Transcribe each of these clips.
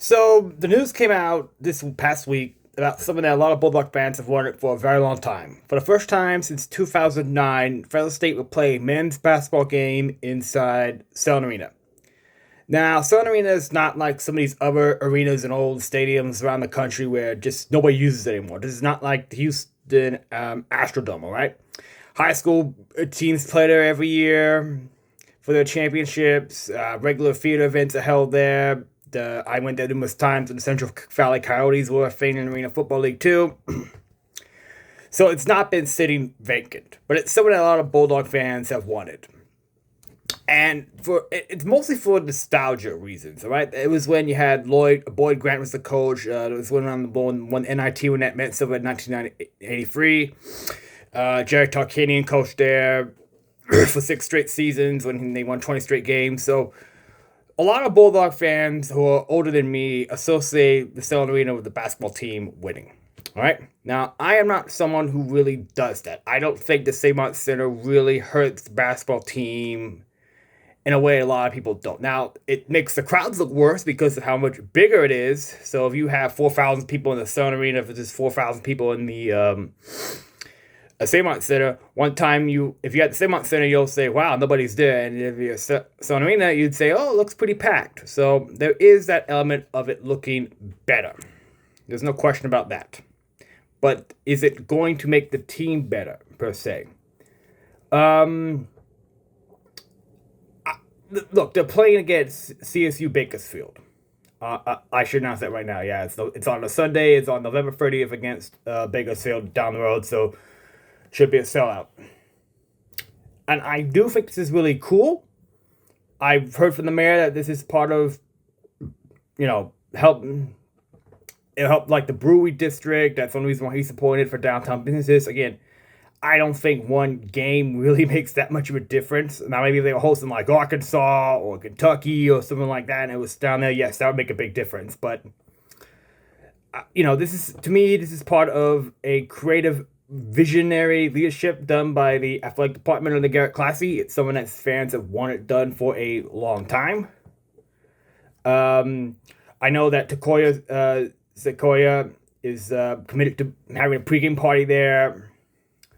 So the news came out this past week about something that a lot of Bulldog fans have wanted for a very long time. For the first time since 2009, Fresno State will play a men's basketball game inside Selland Arena. Now, Selland Arena is not like some of these other arenas and old stadiums around the country where just nobody uses it anymore. This is not like the Houston Astrodome, all right? High school teams play there every year for their championships. Regular theater events are held there. I went there numerous times. The Central Valley Coyotes were a thing in Arena Football League too. So it's not been sitting vacant, but it's something that a lot of Bulldog fans have wanted. And it's mostly for nostalgia reasons, all right? It was when you had Boyd Grant was the coach. It was when on the won NIT when that meant silver in 1983. Jerry Tarkanian coached there for 6 straight seasons when they won 20 straight games. So a lot of Bulldog fans who are older than me associate the Selland Arena with the basketball team winning. All right. Now, I am not someone who really does that. I don't think the Selland Center really hurts the basketball team in a way a lot of people don't. Now, it makes the crowds look worse because of how much bigger it is. So if you have 4,000 people in the Selland Arena, if it's just 4,000 people in the Selland Center, one time if you had the Selland Center, you'll say, wow, nobody's there. And if you're Selland Arena, you'd say, oh, it looks pretty packed. So there is that element of it looking better. There's no question about that. But is it going to make the team better, per se? Look, they're playing against CSU Bakersfield. I should announce that right now. Yeah, it's on a Sunday. It's on November 30th against Bakersfield down the road. So should be a sellout. And I do think this is really cool. I've heard from the mayor that this is part of, help like the brewery district. That's one reason why he's supported for downtown businesses. Again, I don't think one game really makes that much of a difference. Now, maybe if they were hosting like Arkansas or Kentucky or something like that, and it was down there, yes, that would make a big difference. But, this is part of a creative visionary leadership done by the athletic department of the Garrett Classy. It's someone that fans have wanted done for a long time. I know that Sequoia is committed to having a pregame party there.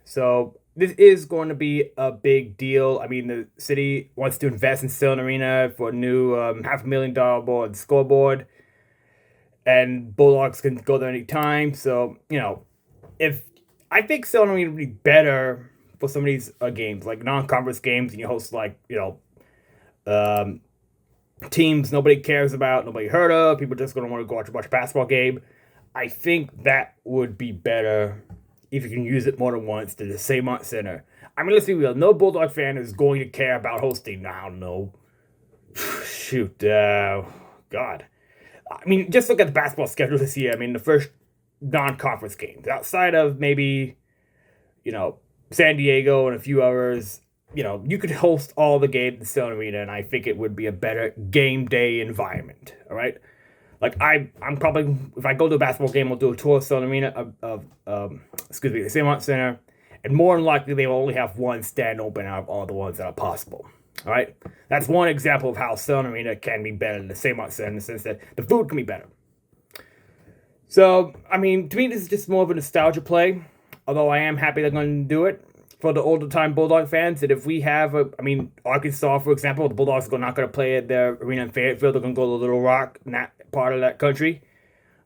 So this is going to be a big deal. I mean, the city wants to invest in Selland Arena for a new $500,000 scoreboard. And Bulldogs can go there anytime. So, if I think Selland Arena would be better for some of these games, like non-conference games, and you host teams nobody cares about, nobody heard of, people just going to want to go watch a basketball game. I think that would be better if you can use it more than once to the Selland Center. I mean, let's be real. No Bulldog fan is going to care about hosting. I don't know. Shoot. God. I mean, just look at the basketball schedule this year. I mean, the first non-conference games. Outside of maybe, San Diego and a few others, you could host all the games in Selland Arena, and I think it would be a better game day environment. All right? Like, I'm probably, if I go to a basketball game, I'll do a tour of Selland Arena, the Selland Center, and more than likely they will only have one stand open out of all the ones that are possible. All right? That's one example of how Selland Arena can be better than the Selland Center in the sense that the food can be better. So, I mean, to me, this is just more of a nostalgia play, although I am happy they're going to do it for the older time Bulldog fans. That if we have Arkansas, for example, the Bulldogs are not going to play at their arena in Fayetteville. They're going to go to Little Rock, not part of that country.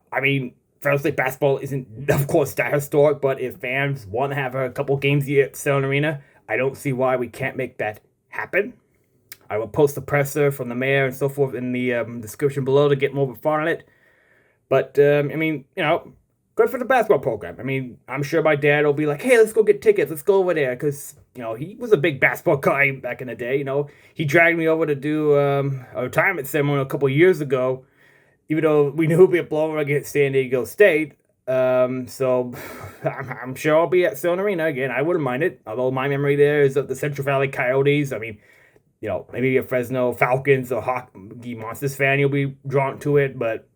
I mean, Fresno State basketball isn't, of course, that historic, but if fans want to have a couple games a year at Selland Arena, I don't see why we can't make that happen. I will post the presser from the mayor and so forth in the description below to get more fun on it. But, good for the basketball program. I mean, I'm sure my dad will be like, hey, let's go get tickets. Let's go over there. Because, he was a big basketball guy back in the day. He dragged me over to do a retirement ceremony a couple years ago, even though we knew we'd be a blowout against San Diego State. So I'm sure I'll be at Selland Arena again. I wouldn't mind it. Although my memory there is of the Central Valley Coyotes. I mean, maybe a Fresno Falcons or Hockey Monsters fan, you'll be drawn to it. But,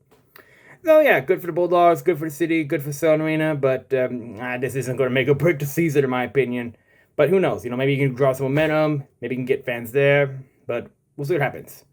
no, yeah, good for the Bulldogs, good for the city, good for Selland Arena. But this isn't going to make or break the season, in my opinion. But who knows? Maybe you can draw some momentum. Maybe you can get fans there. But we'll see what happens.